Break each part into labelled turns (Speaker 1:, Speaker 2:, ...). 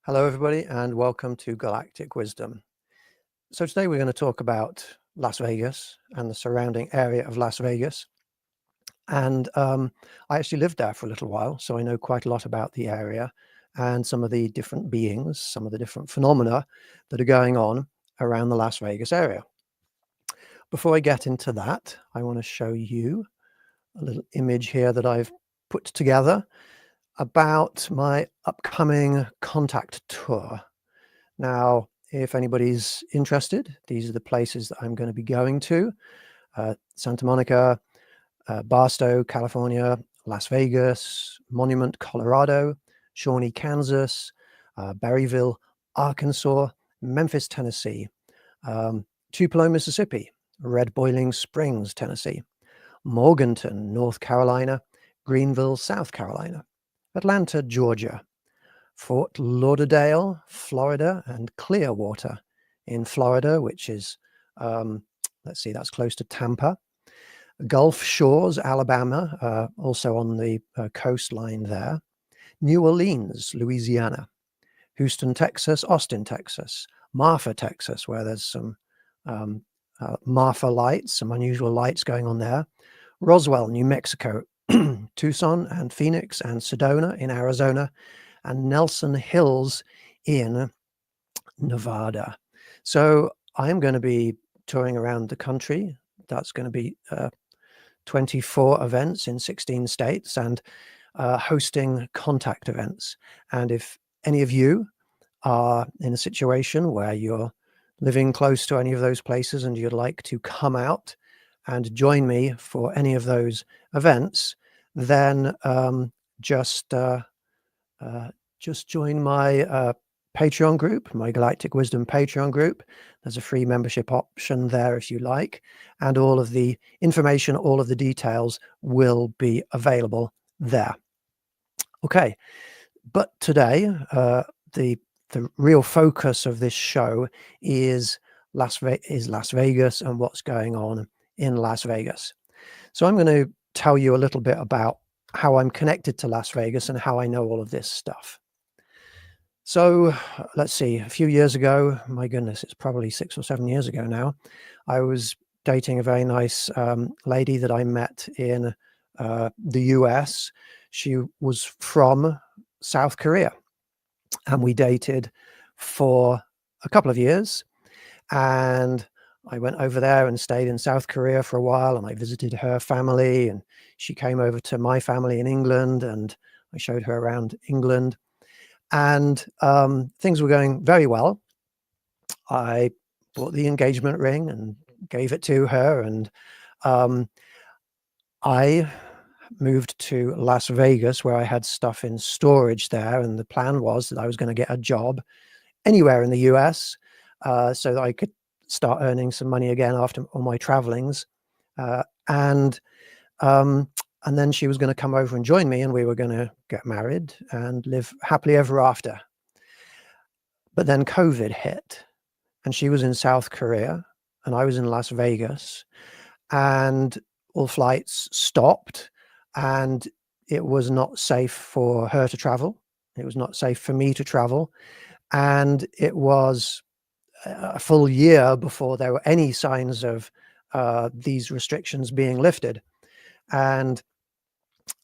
Speaker 1: Hello, everybody, and welcome to Galactic Wisdom. So today we're going to talk about Las Vegas and the surrounding area of Las Vegas. And I actually lived there for a little while, so I know quite a lot about the area and some of the different beings, some of the different phenomena that are going on around the Las Vegas area. Before I get into that, I want to show you a little image here that I've put together about my upcoming contact tour. Now, if anybody's interested, these are the places that I'm going to be going to. Santa Monica, Barstow, California, Las Vegas, Monument, Colorado, Shawnee, Kansas, Berryville, Arkansas, Memphis, Tennessee, Tupelo, Mississippi, Red Boiling Springs, Tennessee, Morganton, North Carolina, Greenville, South Carolina, Atlanta, Georgia, Fort Lauderdale, Florida, and Clearwater in Florida, which is, let's see, that's close to Tampa. Gulf Shores, Alabama, also on the coastline there. New Orleans, Louisiana. Houston, Texas, Austin, Texas. Marfa, Texas, where there's some Marfa lights, some unusual lights going on there. Roswell, New Mexico. Tucson and Phoenix and Sedona in Arizona, and Nelson Hills in Nevada. So I'm going to be touring around the country. That's going to be 24 events in 16 states and hosting contact events. And if any of you are in a situation where you're living close to any of those places and you'd like to come out and join me for any of those events, then just join my Patreon group, my Galactic Wisdom Patreon group. There's a free membership option there if you like, and all of the information, all of the details will be available there. Okay, but today the real focus of this show is Las Vegas and what's going on in Las Vegas. So I'm going to tell you a little bit about how I'm connected to Las Vegas and how I know all of this stuff. So let's see, a few years ago, my goodness, it's probably 6 or 7 years ago now, I was dating a very nice lady that I met in the US. She was from South Korea, and we dated for a couple of years. And I went over there and stayed in South Korea for a while, and I visited her family, and she came over to my family in England, and I showed her around England. And things were going very well. I bought the engagement ring and gave it to her, and I moved to Las Vegas, where I had stuff in storage there, and the plan was that I was going to get a job anywhere in the US so that I could start earning some money again after all my travelings. And then she was going to come over and join me, and we were going to get married and live happily ever after. But then COVID hit, and she was in South Korea, and I was in Las Vegas, and all flights stopped, and it was not safe for her to travel. It was not safe for me to travel. And it was a full year before there were any signs of these restrictions being lifted. And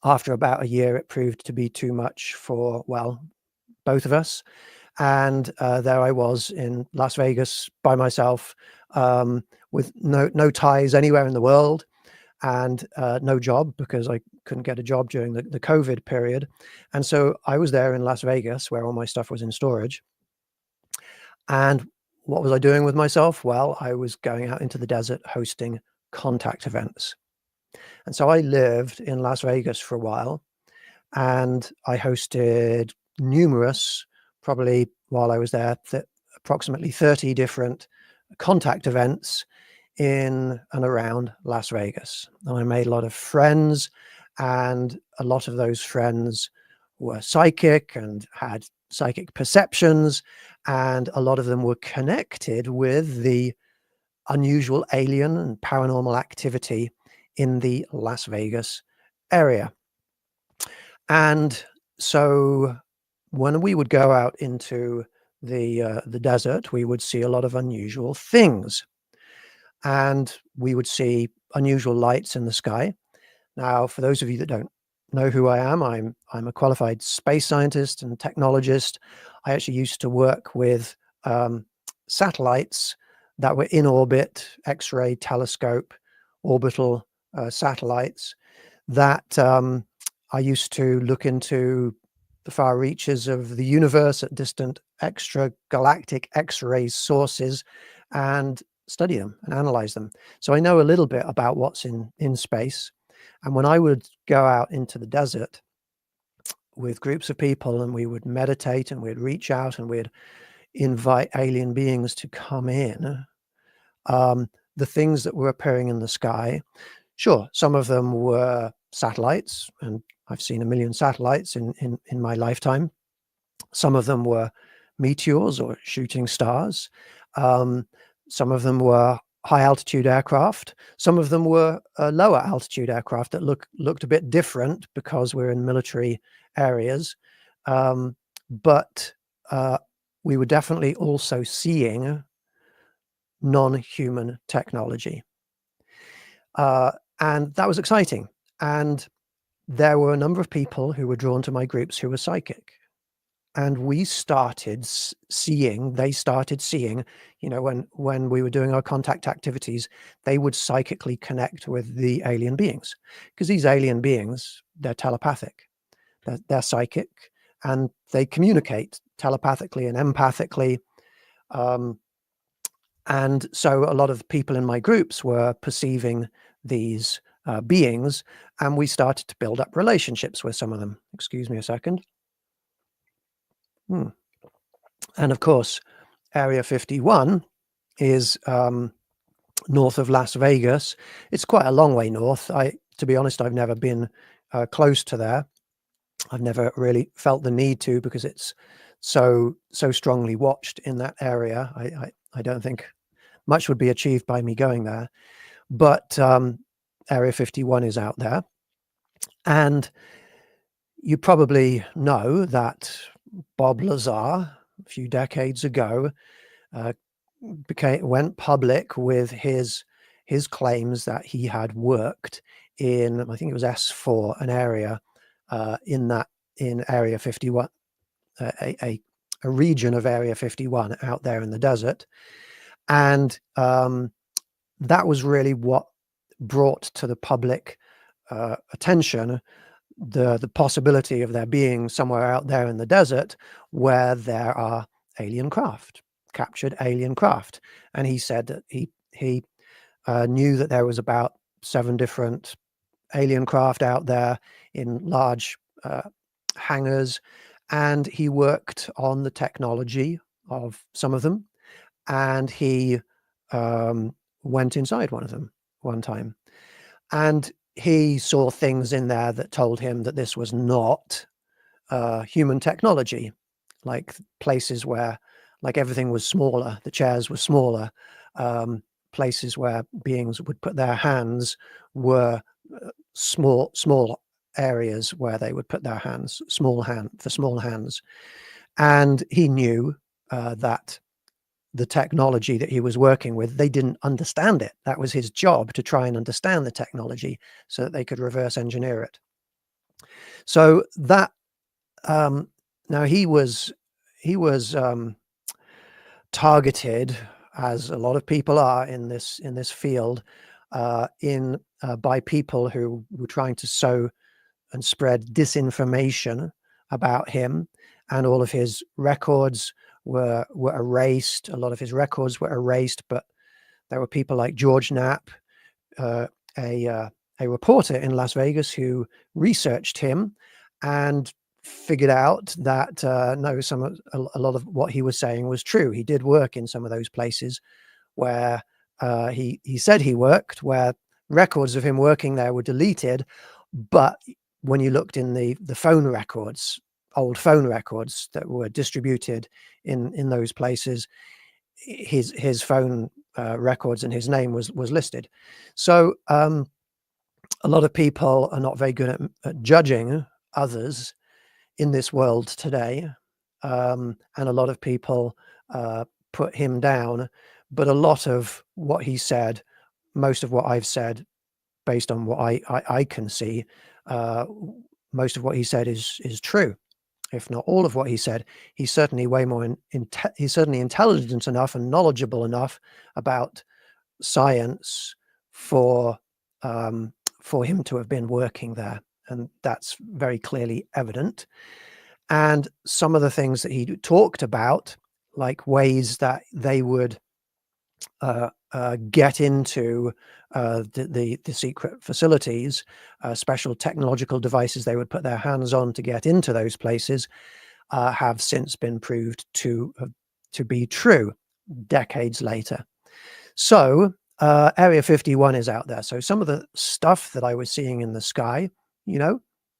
Speaker 1: after about a year, it proved to be too much for, well, both of us. And there I was in Las Vegas by myself, with no ties anywhere in the world, and no job, because I couldn't get a job during the COVID period. And so I was there in Las Vegas, where all my stuff was in storage. And what was I doing with myself? Well, I was going out into the desert hosting contact events. And so I lived in Las Vegas for a while, and I hosted numerous, probably while I was there, approximately 30 different contact events in and around Las Vegas. And I made a lot of friends, and a lot of those friends were psychic and had psychic perceptions, and a lot of them were connected with the unusual alien and paranormal activity in the Las Vegas area. And so when we would go out into the desert, we would see a lot of unusual things, and we would see unusual lights in the sky. Now, for those of you that don't know who I am, I'm a qualified space scientist and technologist. I actually used to work with satellites that were in orbit, X-ray telescope, orbital satellites that I used to look into the far reaches of the universe at distant extragalactic X-ray sources and study them and analyze them. So I know a little bit about what's in space. And when I would go out into the desert with groups of people and we would meditate and we'd reach out and we'd invite alien beings to come in, the things that were appearing in the sky, sure, some of them were satellites, and I've seen a million satellites in my lifetime. Some of them were meteors or shooting stars. Some of them were high altitude aircraft. Some of them were lower altitude aircraft that looked a bit different because we're in military areas. But we were definitely also seeing non-human technology. And that was exciting. And there were a number of people who were drawn to my groups who were psychic. And we started seeing, they started seeing, you know, when we were doing our contact activities, they would psychically connect with the alien beings. Because these alien beings, they're telepathic, they're psychic, and they communicate telepathically and empathically. And so a lot of people in my groups were perceiving these beings, and we started to build up relationships with some of them. Excuse me a second. And of course, Area 51 is north of Las Vegas. It's quite a long way north. To be honest, I've never been close to there. I've never really felt the need to, because it's so strongly watched in that area. I don't think much would be achieved by me going there. But Area 51 is out there. And you probably know that Bob Lazar, a few decades ago, went public with his claims that he had worked in, I think it was S4, an area in Area 51, a region of Area 51 out there in the desert. And that was really what brought to the public attention the possibility of there being somewhere out there in the desert where there are alien craft, captured alien craft. And he said that he knew that there was about 7 different alien craft out there in large hangars, and he worked on the technology of some of them, and he went inside one of them one time, and he saw things in there that told him that this was not human technology, like places where, like, everything was smaller, the chairs were smaller, places where beings would put their hands were small areas where they would put their hands, small hands. And he knew that the technology that he was working with, they didn't understand it. That was his job, to try and understand the technology so that they could reverse engineer it. So that now he was targeted, as a lot of people are in this field, by people who were trying to sow and spread disinformation about him, and all of his records were erased. A lot of his records were erased, but there were people like George Knapp, a reporter in Las Vegas, who researched him and figured out that no, a lot of what he was saying was true. He did work in some of those places where he said he worked, where records of him working there were deleted, but when you looked in the phone records, old phone records that were distributed in those places, his phone records and his name was listed. So a lot of people are not very good at judging others in this world today, and a lot of people put him down. But a lot of what he said, most of what I've said, based on what I can see, most of what he said is true. If not all of what he said, he's certainly way more he's certainly intelligent enough and knowledgeable enough about science for him to have been working there, and that's very clearly evident. And some of the things that he talked about, like ways that they would get into the secret facilities, special technological devices they would put their hands on to get into those places, have since been proved to be true decades later. So Area 51 is out there. So some of the stuff that I was seeing in the sky,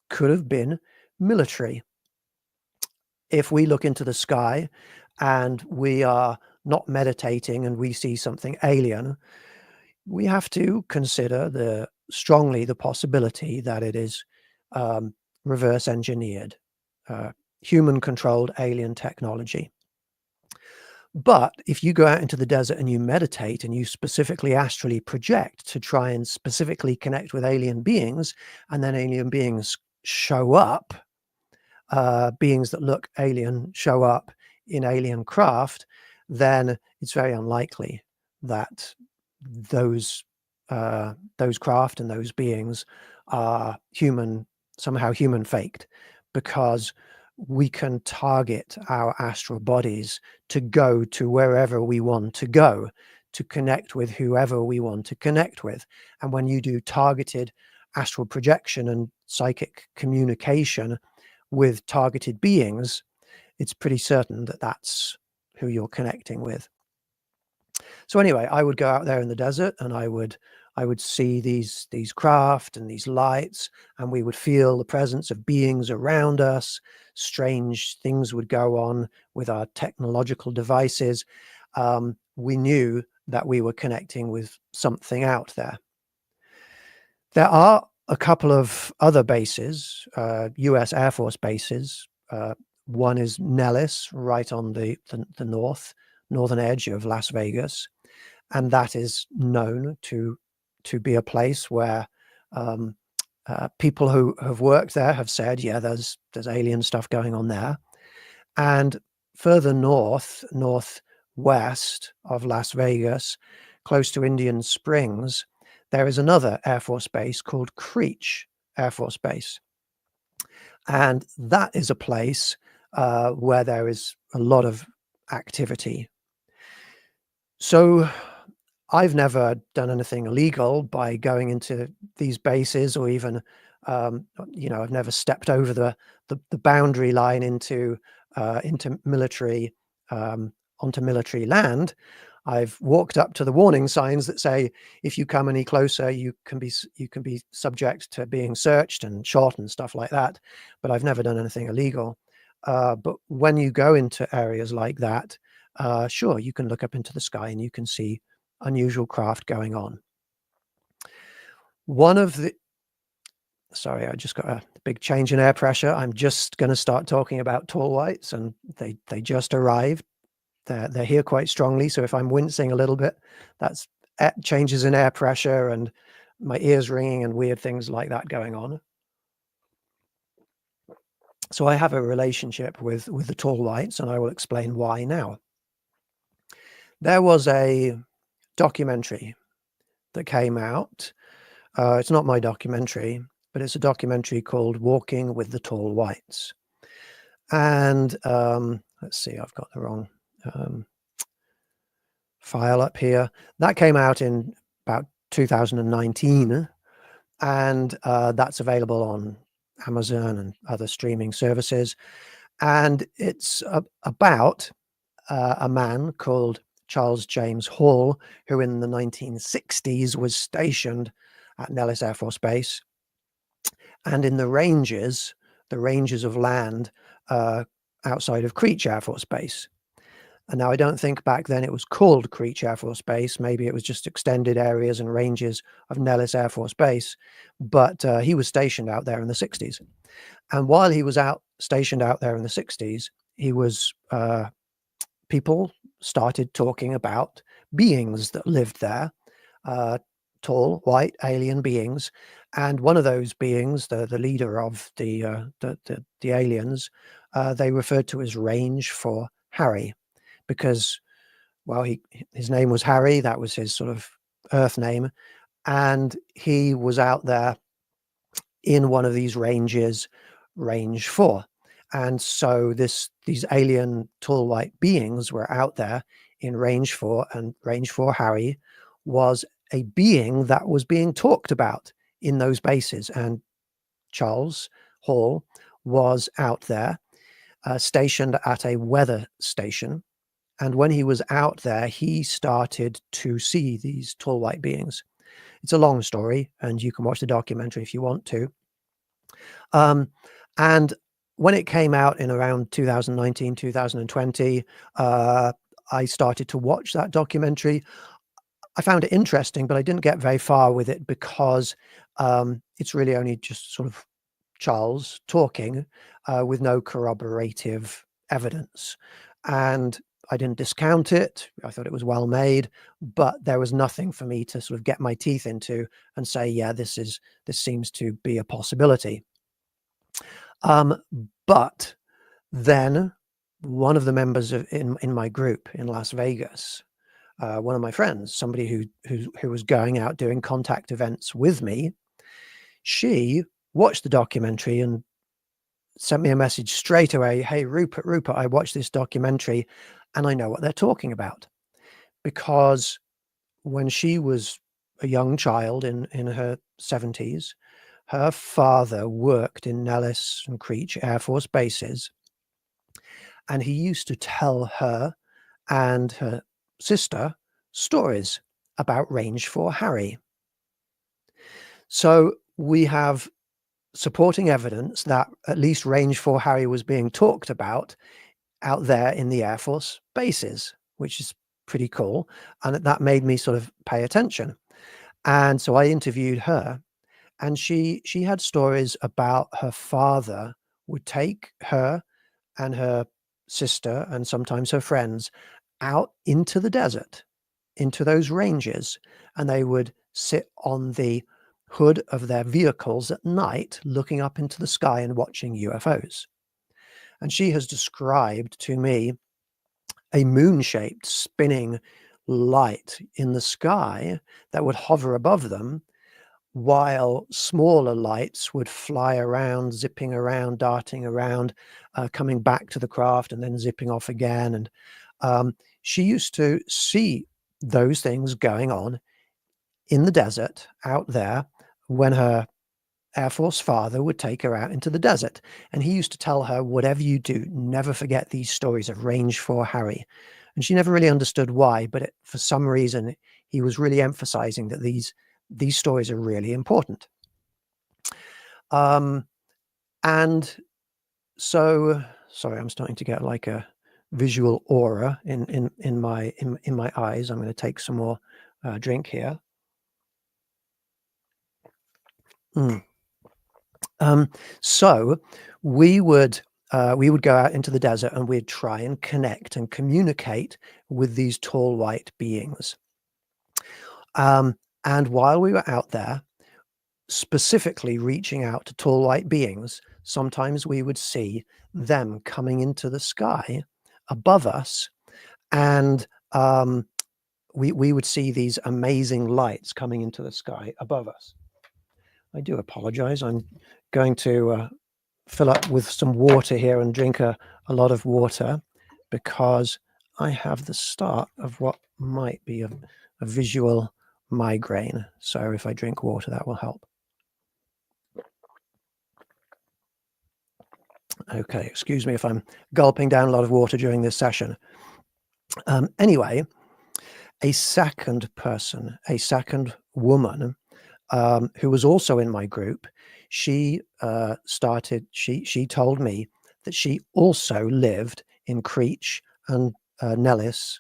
Speaker 1: could have been military. If we look into the sky and we are not meditating and we see something alien, we have to consider strongly the possibility that it is reverse engineered, human-controlled alien technology. But if you go out into the desert and you meditate and you specifically astrally project to try and specifically connect with alien beings, and then alien beings show up, beings that look alien show up in alien craft, then it's very unlikely that those craft and those beings are somehow human faked, because we can target our astral bodies to go to wherever we want to go, to connect with whoever we want to connect with. And when you do targeted astral projection and psychic communication with targeted beings, it's pretty certain that that's who you're connecting with. So anyway, I would go out there in the desert and I would see these craft and these lights, and we would feel the presence of beings around us. Strange things would go on with our technological devices. We knew that we were connecting with something out there. There are a couple of other bases, US Air Force bases. One is Nellis, right on the northern edge of Las Vegas, and that is known to be a place where people who have worked there have said, yeah, there's alien stuff going on there. And further northwest of Las Vegas, close to Indian Springs, there is another Air Force base called Creech Air Force Base. And that is a place where there is a lot of activity. So I've never done anything illegal by going into these bases, or even, I've never stepped over the boundary line into military, onto military land. I've walked up to the warning signs that say, if you come any closer, you can be subject to being searched and shot and stuff like that. But I've never done anything illegal. But when you go into areas like that, sure, you can look up into the sky and you can see unusual craft going on. Sorry, I just got a big change in air pressure. I'm just going to start talking about tall whites, and they just arrived. They're here quite strongly, so if I'm wincing a little bit, that's changes in air pressure and my ears ringing and weird things like that going on. So I have a relationship with the tall whites, and I will explain why now. There was a documentary that came out. It's not my documentary, but it's a documentary called Walking with the Tall Whites. And let's see, I've got the wrong file up here. That came out in about 2019, and that's available on Amazon and other streaming services. And it's about a man called Charles James Hall, who in the 1960s was stationed at Nellis Air Force Base, and in the ranges of land outside of Creech Air Force Base. And now I don't think back then it was called Creech Air Force Base. Maybe it was just extended areas and ranges of Nellis Air Force Base. But he was stationed out there in the 60s. And while he was stationed out there in the 60s, people started talking about beings that lived there, tall, white, alien beings. And one of those beings, the leader of the aliens, they referred to as Range for Harry, because, well, his name was Harry. That was his sort of Earth name. And he was out there in one of these ranges, Range 4. And so these alien tall white beings were out there in Range 4, and Range 4 Harry was a being that was being talked about in those bases. And Charles Hall was out there, stationed at a weather station. And when he was out there, he started to see these tall white beings. It's a long story, and you can watch the documentary if you want to. And when it came out in around 2019, 2020, I started to watch that documentary. I found it interesting, but I didn't get very far with it because it's really only just sort of Charles talking with no corroborative evidence. And I didn't discount it. I thought it was well made, but there was nothing for me to sort of get my teeth into and say, yeah, this seems to be a possibility. But then one of the members in my group in Las Vegas, one of my friends, somebody who was going out doing contact events with me, she watched the documentary and sent me a message straight away. Hey, Rupert, I watched this documentary and I know what they're talking about. Because when she was a young child in her 70s, her father worked in Nellis and Creech Air Force bases, and he used to tell her and her sister stories about Range 4 Harry. So we have supporting evidence that at least Range 4 Harry was being talked about out there in the Air Force bases, which is pretty cool. And that made me sort of pay attention. And so I interviewed her, and she had stories about her father would take her and her sister and sometimes her friends out into the desert, into those ranges, and they would sit on the hood of their vehicles at night looking up into the sky and watching UFOs. And she has described to me a moon-shaped spinning light in the sky that would hover above them, while smaller lights would fly around, zipping around, darting around, coming back to the craft and then zipping off again. And she used to see those things going on in the desert out there when her Air Force father would take her out into the desert. And he used to tell her, whatever you do, never forget these stories of Range 4 Harry. And she never really understood why, but for some reason, he was really emphasizing that these stories are really important. And so, sorry, I'm starting to get like a visual aura in my eyes. I'm going to take some more drink here. So we would go out into the desert and we'd try and connect and communicate with these tall white beings. And while we were out there, specifically reaching out to tall white beings, sometimes we would see them coming into the sky above us, and we would see these amazing lights coming into the sky above us. I do apologize. I'm going to fill up with some water here and drink a lot of water, because I have the start of what might be a visual migraine. So if I drink water, that will help. Okay, excuse me if I'm gulping down a lot of water during this session. Anyway, a second person, a second woman, who was also in my group, she told me that she also lived in Creech and Nellis.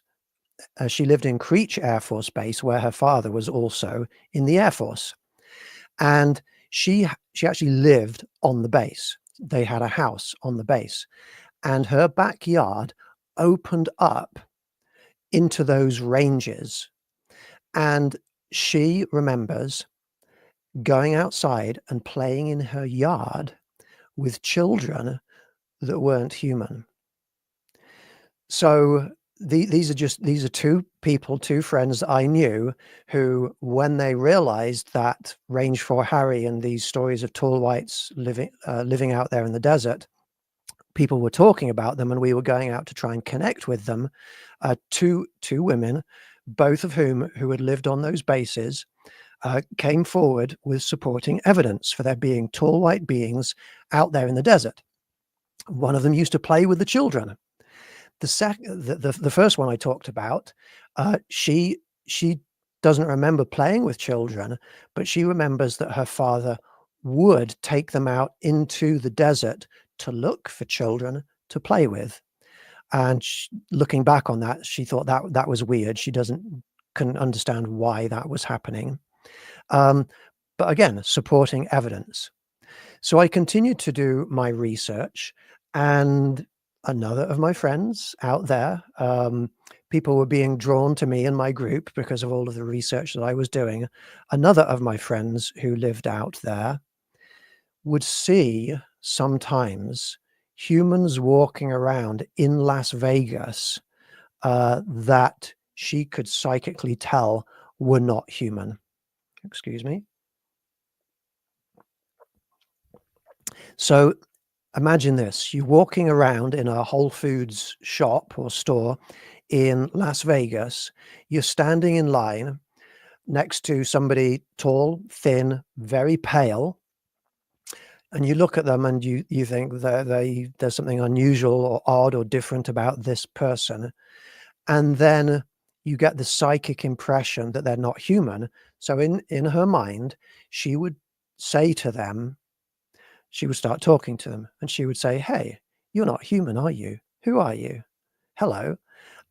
Speaker 1: She lived in Creech Air Force Base, where her father was also in the Air Force. And she actually lived on the base. They had a house on the base. and her backyard opened up into those ranges. And she remembers going outside and playing in her yard with children that weren't human. So these are two people, two friends that I knew who, when they realized that Range 4 Harry and these stories of tall whites living out there in the desert, people were talking about them, and we were going out to try and connect with them. Two women, both of whom who had lived on those bases, came forward with supporting evidence for there being tall white beings out there in the desert. One of them used to play with the children. The first one I talked about, she doesn't remember playing with children, but she remembers that her father would take them out into the desert to look for children to play with. And looking back on that, she thought that was weird. She couldn't understand why that was happening. But again, supporting evidence. So I continued to do my research, and another of my friends out there, people were being drawn to me and my group because of all of the research that I was doing. Another of my friends who lived out there would see sometimes humans walking around in Las Vegas that she could psychically tell were not human. Excuse me. So imagine this, you're walking around in a Whole Foods shop or store in Las Vegas. You're standing in line next to somebody tall, thin, very pale, and you look at them and you think that there's something unusual or odd or different about this person. And then you get the psychic impression that they're not human. So in her mind, she would say to them, she would start talking to them, and she would say, "Hey, you're not human, are you? Who are you? Hello."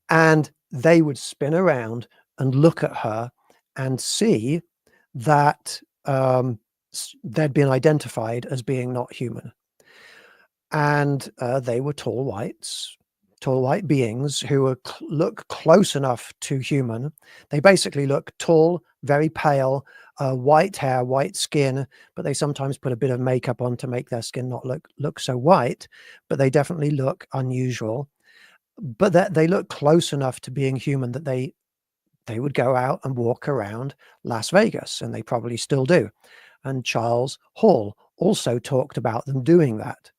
Speaker 1: And they would spin around and look at her and see that they'd been identified as being not human. And they were tall white beings who were look close enough to human. They basically look tall, very pale, white hair, white skin, but they sometimes put a bit of makeup on to make their skin not look so white, but they definitely look unusual. But that they look close enough to being human that they would go out and walk around Las Vegas, and they probably still do. And Charles Hall also talked about them doing that.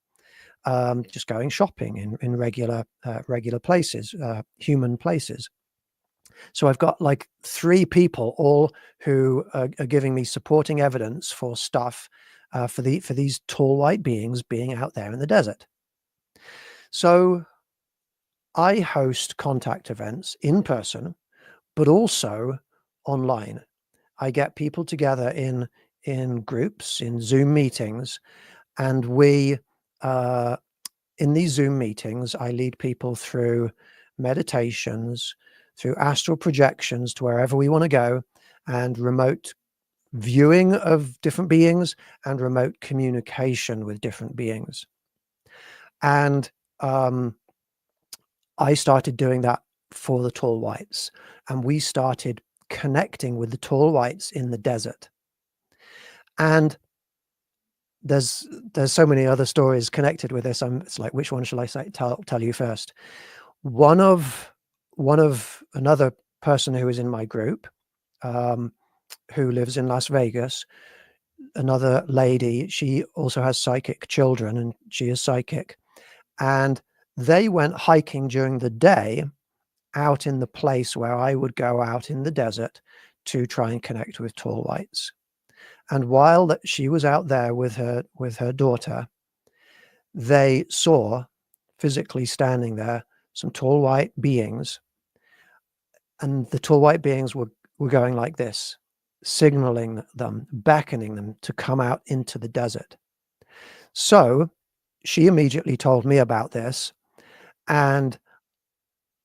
Speaker 1: Just going shopping in regular places, human places. So I've got like 3 people, all who are giving me supporting evidence for stuff for these tall white beings being out there in the desert. So I host contact events in person, but also online. I get people together in groups, in Zoom meetings, and we in these Zoom meetings, I lead people through meditations, through astral projections to wherever we want to go, and remote viewing of different beings and remote communication with different beings. And I started doing that for the tall whites, and we started connecting with the tall whites in the desert. And there's so many other stories connected with this. It's like, which one shall I tell you first? One of another person who is in my group, who lives in Las Vegas, another lady, she also has psychic children, and she is psychic. And they went hiking during the day out in the place where I would go out in the desert to try and connect with tall whites. And while she was out there with her daughter, they saw, physically standing there, some tall white beings. And the tall white beings were going like this, signaling them, beckoning them to come out into the desert. So she immediately told me about this, and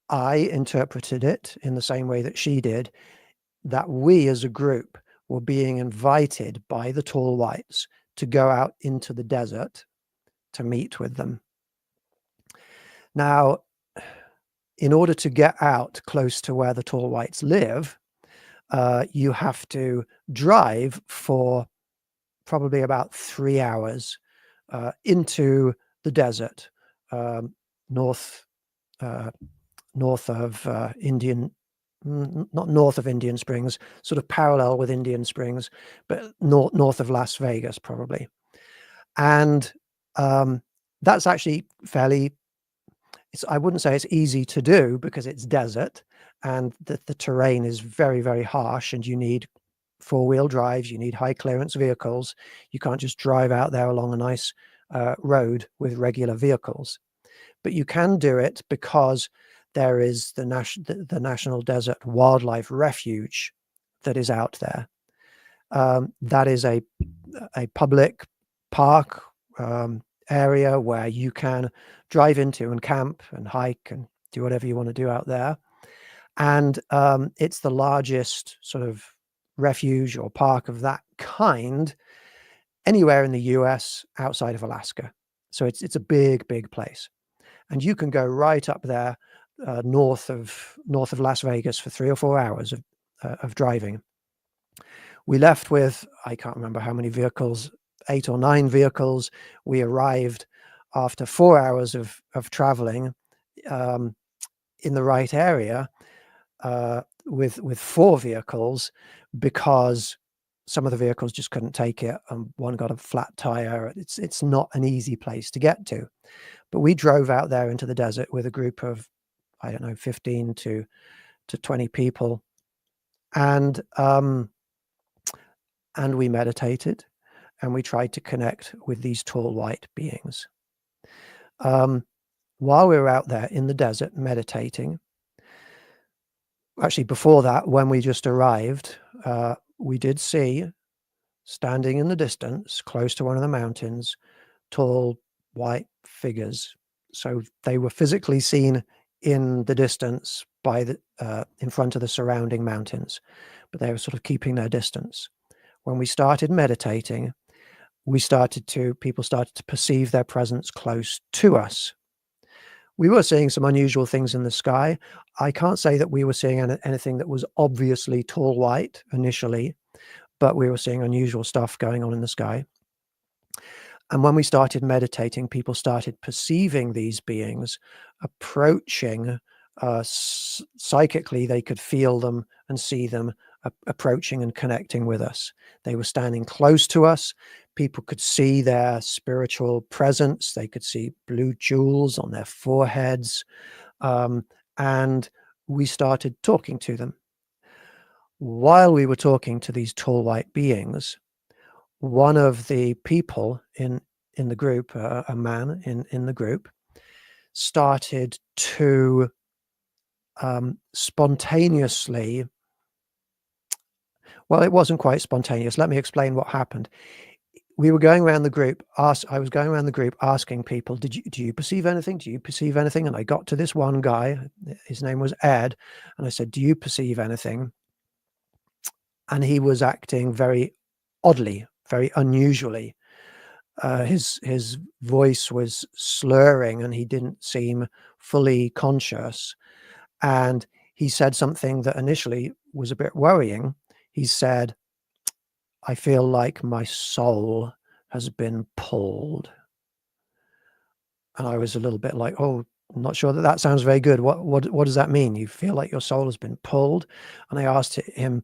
Speaker 1: I interpreted it in the same way that she did, that we as a group were being invited by the tall whites to go out into the desert to meet with them. Now, in order to get out close to where the tall whites live, you have to drive for probably about 3 hours into the desert, north north of not north of Indian Springs, sort of parallel with Indian Springs, but north of Las Vegas, probably. And that's actually fairly, I wouldn't say it's easy to do because it's desert and the terrain is very, very harsh, and you need four-wheel drives, you need high clearance vehicles. You can't just drive out there along a nice road with regular vehicles. But you can do it because there is the National Desert Wildlife Refuge that is out there. That is a public park area where you can drive into and camp and hike and do whatever you want to do out there. And it's the largest sort of refuge or park of that kind anywhere in the US outside of Alaska. So it's a big, big place. And you can go right up there north of Las Vegas for 3 or 4 hours of driving. We left with, I can't remember how many vehicles, 8 or 9 vehicles. We arrived after 4 hours of traveling in the right area with 4 vehicles, because some of the vehicles just couldn't take it, and one got a flat tire. It's not an easy place to get to. But we drove out there into the desert with a group of, I don't know, 15 to 20 people, and we meditated, and we tried to connect with these tall white beings. While we were out there in the desert meditating, actually before that, when we just arrived, we did see, standing in the distance close to one of the mountains, tall white figures. So they were physically seen in the distance by the in front of the surrounding mountains, but they were sort of keeping their distance. When we started meditating, people started to perceive their presence close to us. We were seeing some unusual things in the sky. I can't say that we were seeing anything that was obviously tall white initially, but we were seeing unusual stuff going on in the sky. And when we started meditating, people started perceiving these beings approaching. Psychically, they could feel them and see them approaching and connecting with us. They were standing close to us. People could see their spiritual presence. They could see blue jewels on their foreheads. And we started talking to them. While we were talking to these tall white beings, one of the people in the group, a man in the group, started to spontaneously, well, it wasn't quite spontaneous. Let me explain what happened. We were going around the group. I was going around the group asking people, do you perceive anything? Do you perceive anything? And I got to this one guy. His name was Ed, and I said, "Do you perceive anything?" And he was acting very oddly, very unusually. His voice was slurring, and he didn't seem fully conscious. And he said something that initially was a bit worrying. He said, "I feel like my soul has been pulled." And I was a little bit like, "Oh, I'm not sure that sounds very good. What does that mean? You feel like your soul has been pulled?" And I asked him,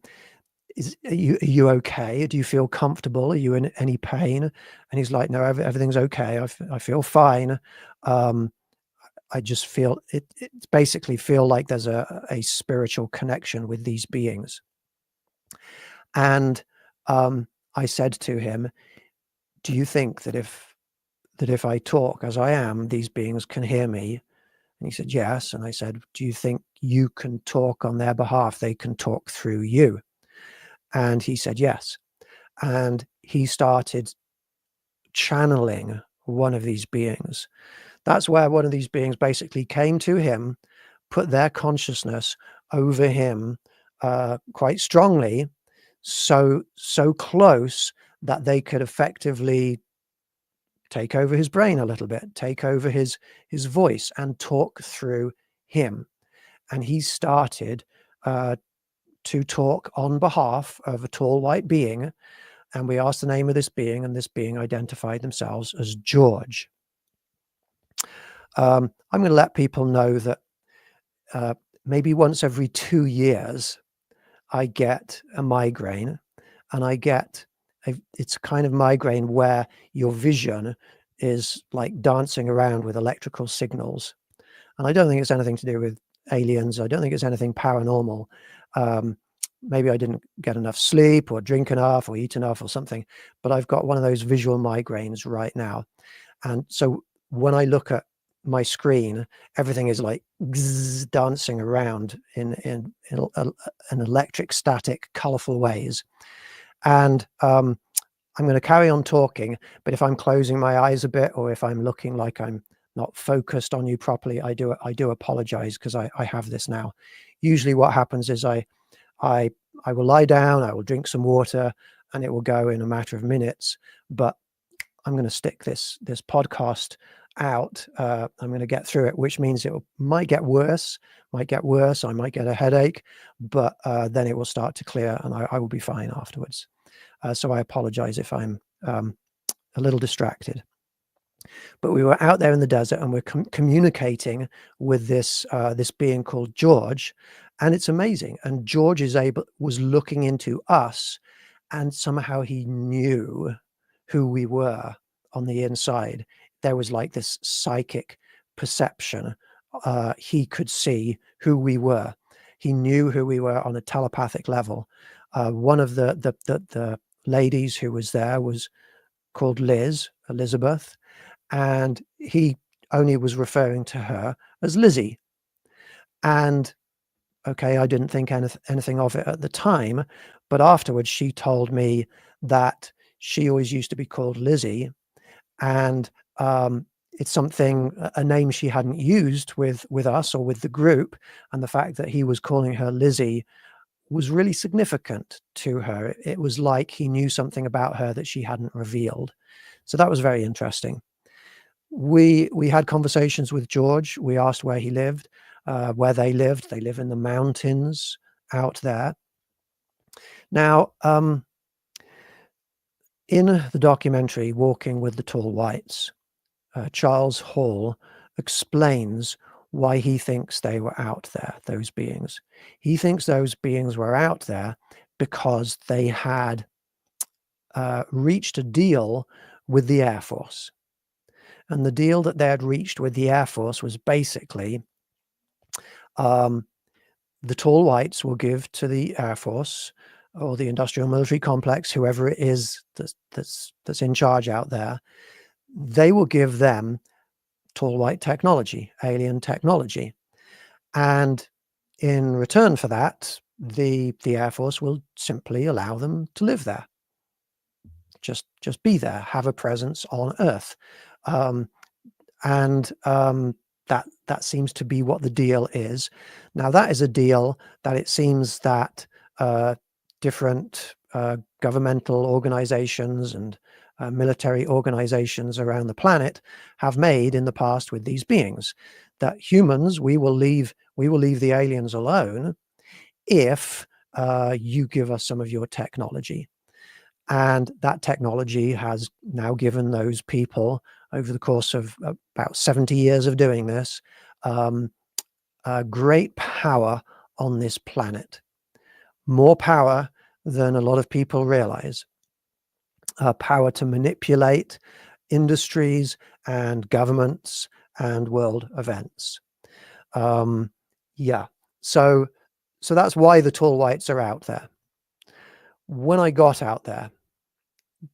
Speaker 1: Are you okay? Do you feel comfortable? Are you in any pain?" And he's like, "No, everything's okay. I feel fine. I just feel it's basically feel like there's a spiritual connection with these beings." And I said to him, "Do you think that if I talk as I am, these beings can hear me?" And he said, "Yes." And I said, "Do you think you can talk on their behalf? They can talk through you?" And he said, "Yes." And he started channeling one of these beings. That's where one of these beings basically came to him, put their consciousness over him quite strongly, so close that they could effectively take over his brain a little bit, take over his voice and talk through him. And he started to talk on behalf of a tall white being. And we asked the name of this being, and this being identified themselves as George. I'm going to let people know that maybe once every 2 years, I get a migraine, and I get it's a kind of migraine where your vision is like dancing around with electrical signals. And I don't think it's anything to do with aliens. I don't think it's anything paranormal. Maybe I didn't get enough sleep or drink enough or eat enough or something, but I've got one of those visual migraines right now. And so when I look at my screen, everything is like dancing around in an electric, static, colorful ways. And I'm going to carry on talking, but if I'm closing my eyes a bit, or if I'm looking like I'm not focused on you properly, I do apologize, because I have this now. Usually what happens is I will lie down, I will drink some water, and it will go in a matter of minutes. But I'm going to stick this podcast out. I'm going to get through it, which means it might get worse. I might get a headache, but then it will start to clear, and I will be fine afterwards. So I apologize if I'm a little distracted. But we were out there in the desert, and we're communicating with this being called George, and it's amazing. And George was looking into us, and somehow he knew who we were on the inside. There was like this psychic perception. He could see who we were. He knew who we were on a telepathic level. One of the ladies who was there was called Elizabeth, and he only was referring to her as Lizzie. And okay, I didn't think anything of it at the time, but afterwards she told me that she always used to be called Lizzie, and it's a name she hadn't used with us or with the group, and the fact that he was calling her Lizzie was really significant to her. It was like he knew something about her that she hadn't revealed. So that was very interesting. We had conversations with George. We asked where he lived, where they lived. They live in the mountains out there. Now, in the documentary Walking with the Tall Whites, Charles Hall explains why he thinks they were out there, those beings. He thinks those beings were out there because they had reached a deal with the Air Force. And the deal that they had reached with the Air Force was basically the Tall Whites will give to the Air Force or the industrial military complex, whoever it is that's in charge out there, they will give them tall white technology, alien technology. And in return for that, the Air Force will simply allow them to live there. Just be there, have a presence on Earth. That seems to be what the deal is. Now, that is a deal that it seems that different governmental organizations and military organizations around the planet have made in the past with these beings, that humans, we will leave the aliens alone if you give us some of your technology. And that technology has now given those people, over the course of about 70 years of doing this, great power on this planet. More power than a lot of people realize. Power to manipulate industries and governments and world events. Yeah, so that's why the tall whites are out there. When I got out there,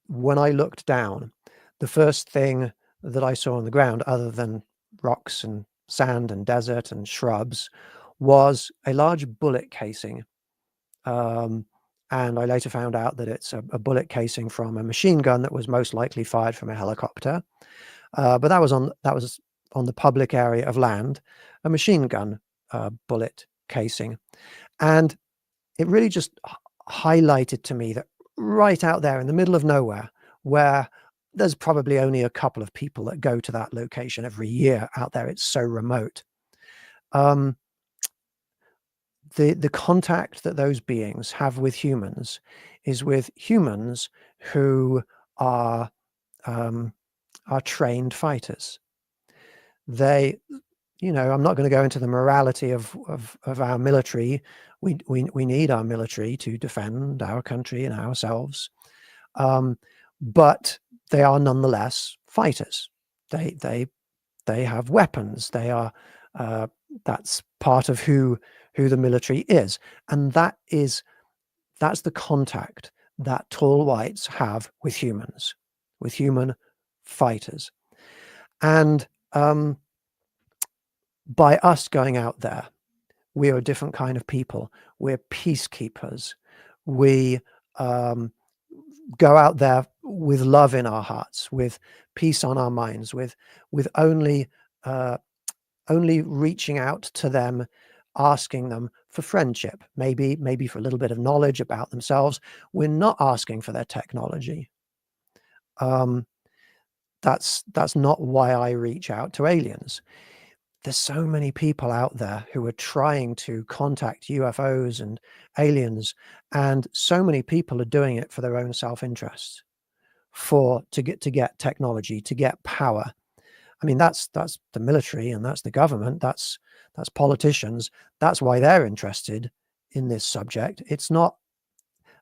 Speaker 1: when I looked down, the first thing that I saw on the ground, other than rocks and sand and desert and shrubs, was a large bullet casing. And I later found out that it's a bullet casing from a machine gun that was most likely fired from a helicopter. But that was on the public area of land, a machine gun bullet casing. And it really just highlighted to me that right out there in the middle of nowhere, where there's probably only a couple of people that go to that location every year out there. It's so remote. The contact that those beings have with humans is with humans who are trained fighters. They, I'm not going to go into the morality of our military. We need our military to defend our country and ourselves, but they are nonetheless fighters. They have weapons. They are that's part of who the military is, and that's the contact that tall whites have with humans, with human fighters. And by us going out there, we are a different kind of people. We're peacekeepers. We go out there with love in our hearts, with peace on our minds, with only reaching out to them, asking them for friendship, maybe for a little bit of knowledge about themselves. We're not asking for their technology. That's not why I reach out to aliens. There's so many people out there who are trying to contact UFOs and aliens, and so many people are doing it for their own self-interest, to get technology, to get power. I mean, that's the military, and that's the government, that's politicians. That's why they're interested in this subject. It's not.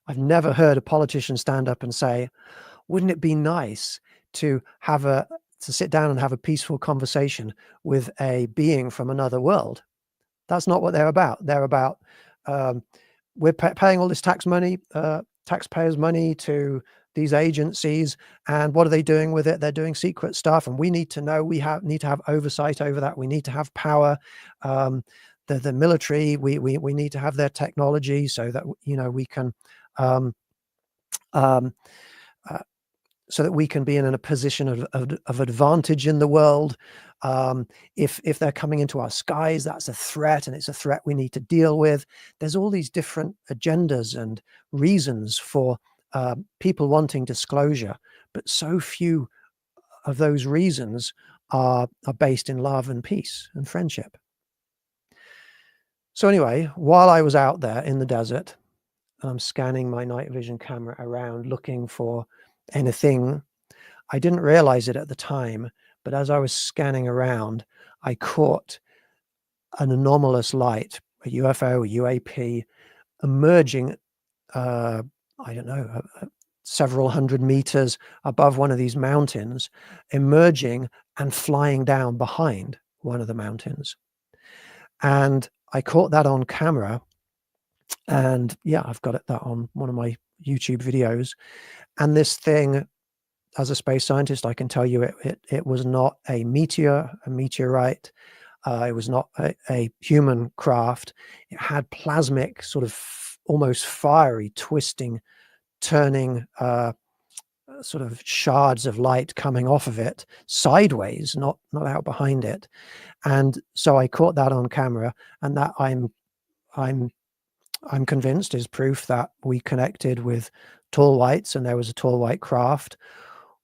Speaker 1: I've never heard a politician stand up and say, "Wouldn't it be nice to sit down and have a peaceful conversation with a being from another world?" That's not what they're about. They're about, we're paying all this taxpayers' money to these agencies, and what are they doing with it? They're doing secret stuff, and we need to know. We need to have oversight over that. We need to have power. The military, we need to have their technology so that we can so that we can be in a position of advantage in the world. If they're coming into our skies, that's a threat, and it's a threat we need to deal with. There's all these different agendas and reasons for people wanting disclosure, but so few of those reasons are based in love and peace and friendship. So anyway, while I was out there in the desert, I'm scanning my night vision camera around looking for anything. I didn't realize it at the time, but as I was scanning around, I caught an anomalous light, a UFO, a UAP, emerging, I don't know, several hundred meters above one of these mountains, emerging and flying down behind one of the mountains. And I caught that on camera. And yeah, I've got that on one of my YouTube videos. And this thing, as a space scientist, I can tell you it was not a meteorite. It was not a human craft. It had plasmic, sort of almost fiery, twisting, turning sort of shards of light coming off of it sideways, not out behind it. And so I caught that on camera, and that I'm convinced is proof that we connected with tall whites, and there was a tall white craft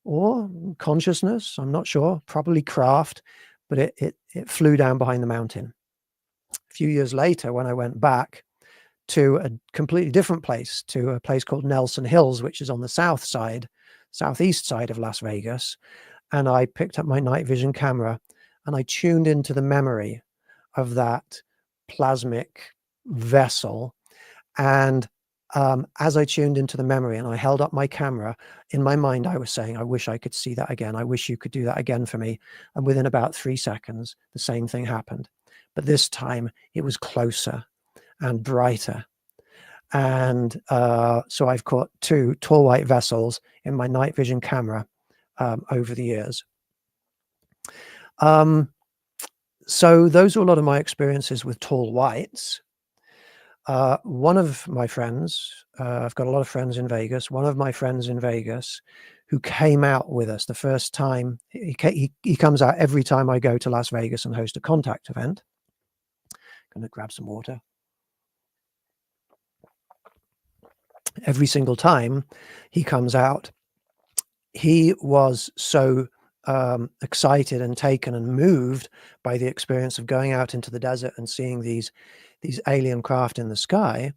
Speaker 1: or consciousness. I'm not sure, probably craft, but it flew down behind the mountain. A few years later, when I went back to a completely different place, to a place called Nelson Hills, which is on the southeast side of Las Vegas, and I picked up my night vision camera and I tuned into the memory of that plasmic vessel. And as I tuned into the memory and I held up my camera, in my mind, I was saying, I wish I could see that again. I wish you could do that again for me. And within about 3 seconds, the same thing happened. But this time it was closer and brighter. And so I've caught 2 tall white vessels in my night vision camera over the years. So those are a lot of my experiences with tall whites. One of my friends, I've got a lot of friends in Vegas. One of my friends in Vegas who came out with us the first time, he comes out every time I go to Las Vegas and host a contact event. Going to grab some water. Every single time he comes out, he was so excited and taken and moved by the experience of going out into the desert and seeing these alien craft in the sky,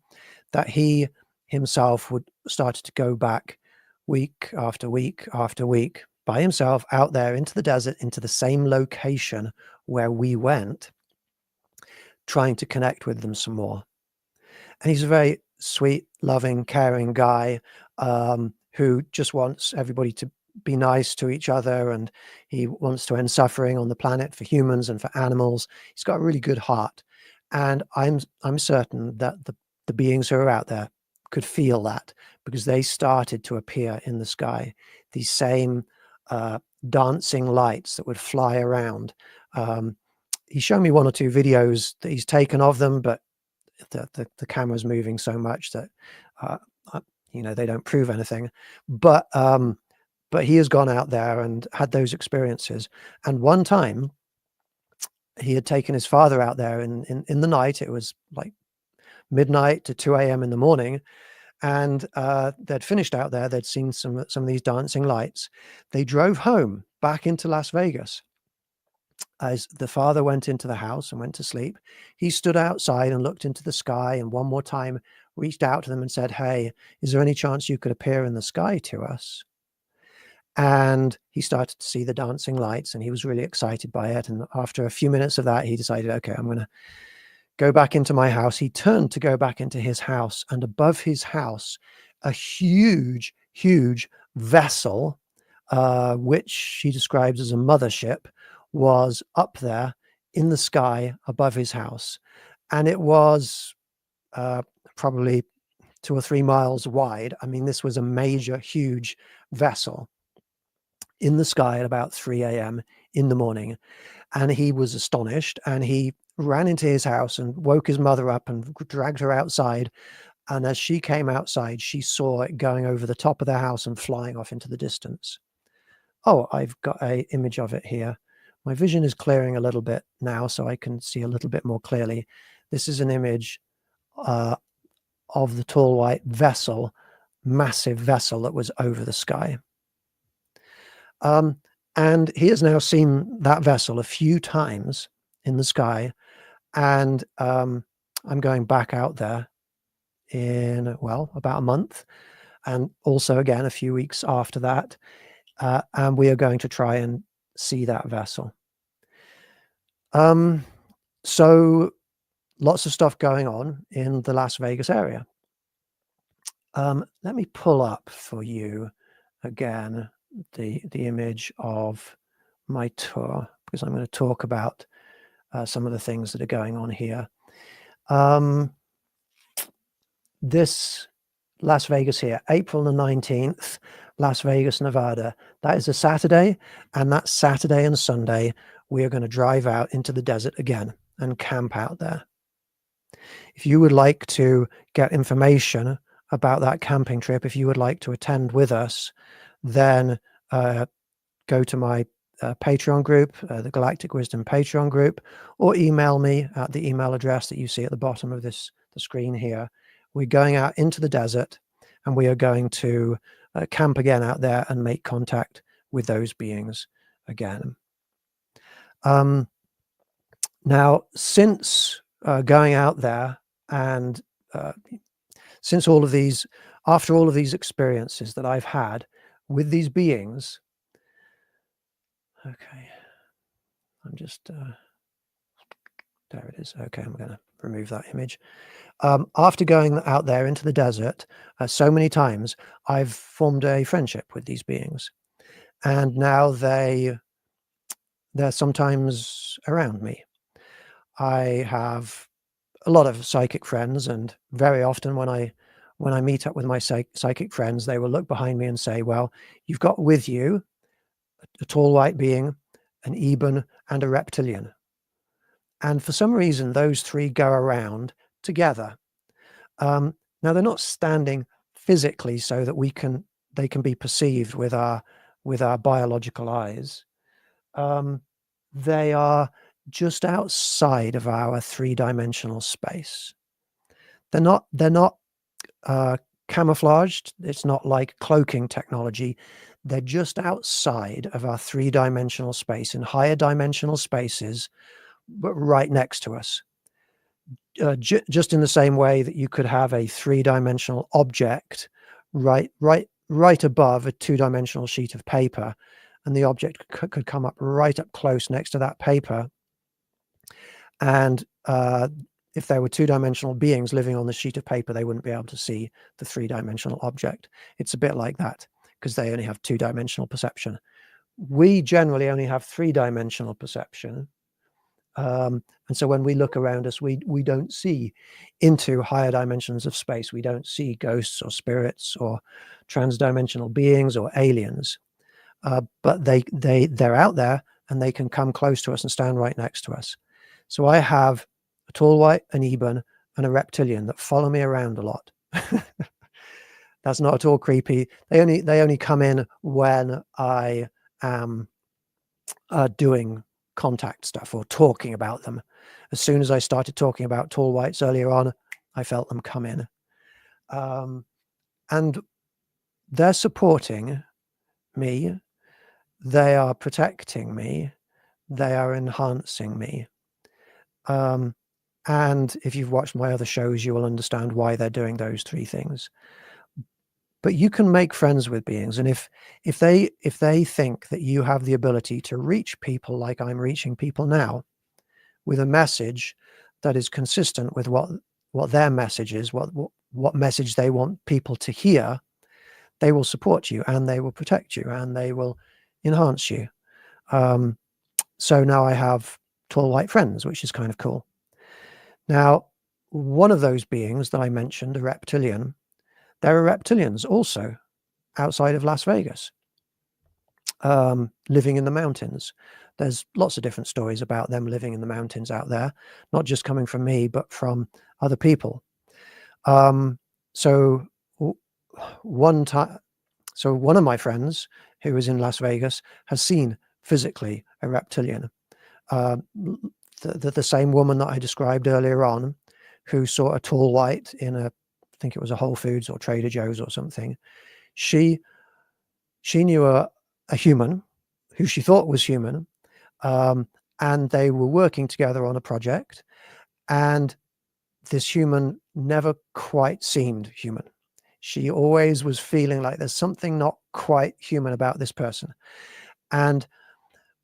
Speaker 1: that he himself would start to go back week after week after week by himself out there into the desert, into the same location where we went, trying to connect with them some more. And he's a very sweet, loving, caring guy who just wants everybody to be nice to each other, and he wants to end suffering on the planet for humans and for animals. He's got a really good heart, and I'm certain that the beings who are out there could feel that, because they started to appear in the sky, these same dancing lights that would fly around. He's shown me one or two videos that he's taken of them, but the camera's moving so much that they don't prove anything. But he has gone out there and had those experiences. And one time he had taken his father out there in the night. It was like midnight to 2 a.m. in the morning. And they'd finished out there. They'd seen some of these dancing lights. They drove home back into Las Vegas. As the father went into the house and went to sleep, he stood outside and looked into the sky, and one more time reached out to them and said, "Hey, is there any chance you could appear in the sky to us?" And he started to see the dancing lights, and he was really excited by it. And after a few minutes of that, he decided, okay, I'm going to go back into my house. He turned to go back into his house, and above his house, a huge, huge vessel, which he describes as a mothership, was up there in the sky above his house. And it was probably 2 or 3 miles wide. I mean, this was a major, huge vessel in the sky at about 3 a.m. in the morning. And he was astonished, and he ran into his house and woke his mother up and dragged her outside. And as she came outside, she saw it going over the top of the house and flying off into the distance. Oh, I've got an image of it here. My vision is clearing a little bit now, so I can see a little bit more clearly. This is an image of the tall white vessel, massive vessel that was over the sky. And he has now seen that vessel a few times in the sky. And I'm going back out there in, well, about a month, and also again a few weeks after that. And we are going to try and see that vessel. So lots of stuff going on in the Las Vegas area. Let me pull up for you again the image of my tour, because I'm going to talk about some of the things that are going on here. This Las Vegas here, April the 19th, Las Vegas, Nevada. That is a Saturday, and that Saturday and Sunday, we are going to drive out into the desert again and camp out there. If you would like to get information about that camping trip, if you would like to attend with us, then go to my Patreon group, the Galactic Wisdom Patreon group, or email me at the email address that you see at the bottom of the screen here. We're going out into the desert, and we are going to camp again out there and make contact with those beings again. Now, since going out there, and since all of these, after all of these experiences that I've had with these beings, okay, I'm just, there it is. Okay, I'm going to remove that image. After going out there into the desert so many times, I've formed a friendship with these beings, and now they're sometimes around me. I have a lot of psychic friends, and very often when I meet up with my psychic friends, they will look behind me and say, well, you've got with you a tall white being, an Eben, and a reptilian. And for some reason, those three go around together. Now, they're not standing physically so that they can be perceived with our biological eyes. They are just outside of our three-dimensional space. They're not camouflaged. It's not like cloaking technology. They're just outside of our three-dimensional space, in higher dimensional spaces, but right next to us. Just in the same way that you could have a three-dimensional object right above a two-dimensional sheet of paper, and the object could come up right up close next to that paper. And if there were two-dimensional beings living on the sheet of paper, they wouldn't be able to see the three-dimensional object. It's a bit like that, because they only have two-dimensional perception. We generally only have three-dimensional perception. And so when we look around us, we don't see into higher dimensions of space. We don't see ghosts or spirits or transdimensional beings or aliens. But they're out there, and they can come close to us and stand right next to us. So I have a tall white, an Ebon, and a reptilian that follow me around a lot. That's not at all creepy. They only come in when I am doing contact stuff or talking about them. As soon as I started talking about tall whites earlier on, I felt them come in. And they're supporting me. They are protecting me. They are enhancing me. And if you've watched my other shows, you will understand why they're doing those three things. But you can make friends with beings, and if they think that you have the ability to reach people like I'm reaching people now, with a message that is consistent with what their message is, what message they want people to hear, they will support you, and they will protect you, and they will enhance you. So now I have tall white friends, which is kind of cool. Now, one of those beings that I mentioned, a reptilian, there are reptilians also outside of Las Vegas, living in the mountains. There's lots of different stories about them living in the mountains out there, not just coming from me, but from other people. So one of my friends who was in Las Vegas has seen physically a reptilian. The same woman that I described earlier on, who saw a tall white in I think it was a Whole Foods or Trader Joe's or something. She knew a human who she thought was human, and they were working together on a project, and this human never quite seemed human. She always was feeling like there's something not quite human about this person. And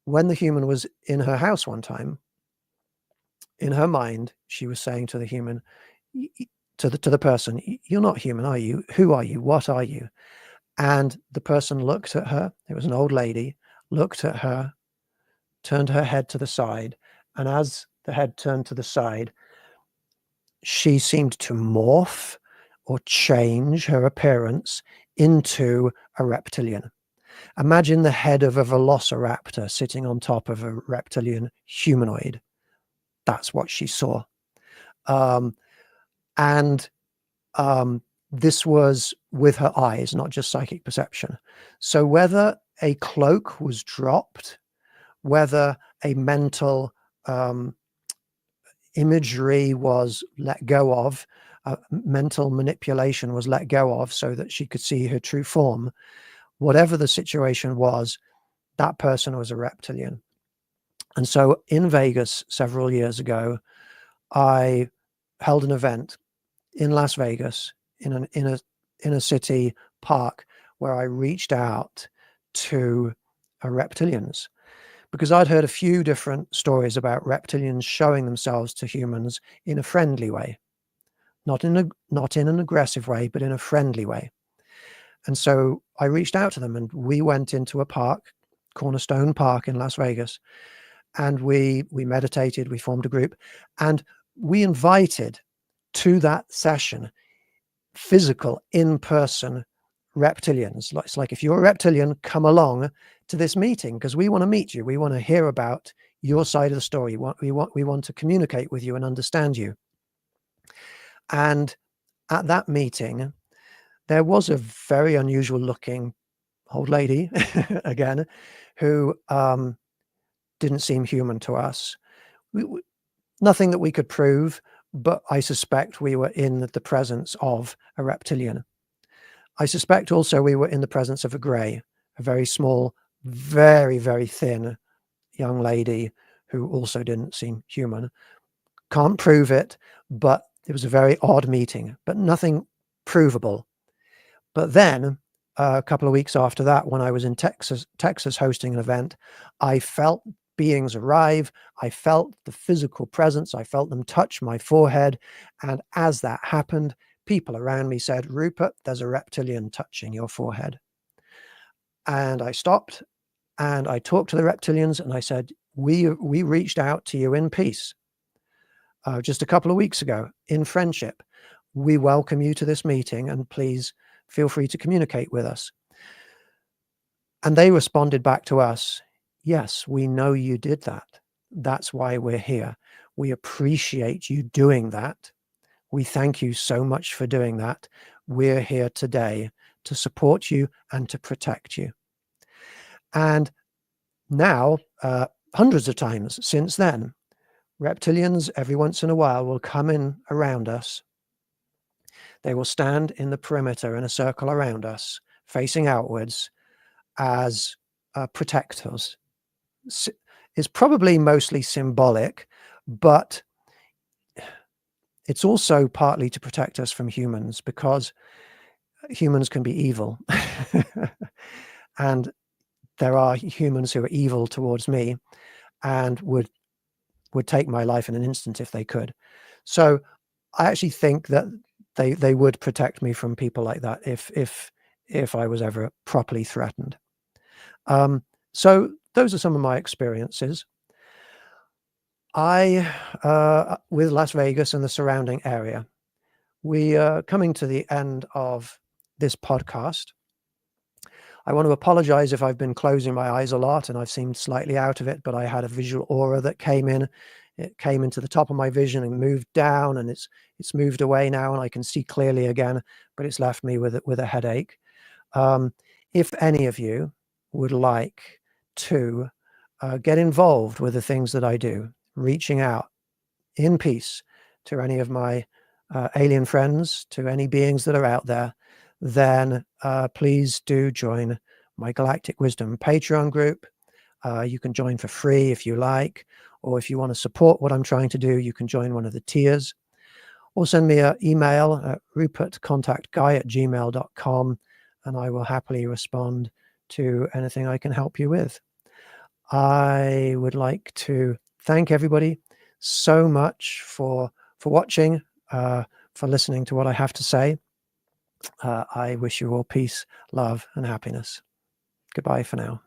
Speaker 1: when the human was in her house one time, in her mind, she was saying to the human, to the person, "You're not human, are you? Who are you? What are you?" And the person looked at her. It was an old lady, looked at her, turned her head to the side. And as the head turned to the side, she seemed to morph or change her appearance into a reptilian. Imagine the head of a velociraptor sitting on top of a reptilian humanoid. That's what she saw. This was with her eyes, not just psychic perception. So whether a cloak was dropped, whether a mental imagery was let go of, mental manipulation was let go of so that she could see her true form, whatever the situation was, that person was a reptilian. And so in Vegas several years ago, I held an event in Las Vegas in a city park where I reached out to reptilians, because I'd heard a few different stories about reptilians showing themselves to humans in a friendly way, not in an aggressive way, but in a friendly way. And so I reached out to them, and we went into a park, Cornerstone Park in Las Vegas, and we meditated, we formed a group, and we invited to that session physical, in-person reptilians. It's like, if you're a reptilian, come along to this meeting, because we want to meet you. We want to hear about your side of the story. We want to communicate with you and understand you. And at that meeting, there was a very unusual looking old lady, again, who didn't seem human to us. Nothing that we could prove, but I suspect we were in the presence of a reptilian. I suspect also we were in the presence of a grey a very small, very, very thin young lady who also didn't seem human. Can't prove it, but it was a very odd meeting, but nothing provable. But then a couple of weeks after that, when I was in Texas hosting an event, I felt beings arrive. I felt the physical presence. I felt them touch my forehead. And as that happened, people around me said, "Rupert, there's a reptilian touching your forehead." And I stopped and I talked to the reptilians and I said, we reached out to you in peace just a couple of weeks ago in friendship. We welcome you to this meeting and please feel free to communicate with us. And they responded back to us, yes, we know you did that. That's why we're here. We appreciate you doing that. We thank you so much for doing that. We're here today to support you and to protect you. And now, hundreds of times since then, reptilians every once in a while will come in around us. They will stand in the perimeter in a circle around us, facing outwards as protectors. It's probably mostly symbolic, but it's also partly to protect us from humans, because humans can be evil. And there are humans who are evil towards me and would take my life in an instant if they could. So I actually think that they would protect me from people like that if I was ever properly threatened. So those are some of my experiences. With Las Vegas and the surrounding area, we are coming to the end of this podcast. I want to apologize if I've been closing my eyes a lot and I've seemed slightly out of it, but I had a visual aura that came in. It came into the top of my vision and moved down, and it's moved away now, and I can see clearly again, but it's left me with a headache. If any of you would like to get involved with the things that I do, reaching out in peace to any of my alien friends, to any beings that are out there, then please do join my Galactic Wisdom Patreon group. You can join for free if you like, or if you want to support what I'm trying to do, you can join one of the tiers, or send me an email at rupertcontactguy@gmail.com, and I will happily respond to anything I can help you with. I would like to thank everybody so much for watching, for listening to what I have to say. I wish you all peace, love, and happiness. Goodbye for now.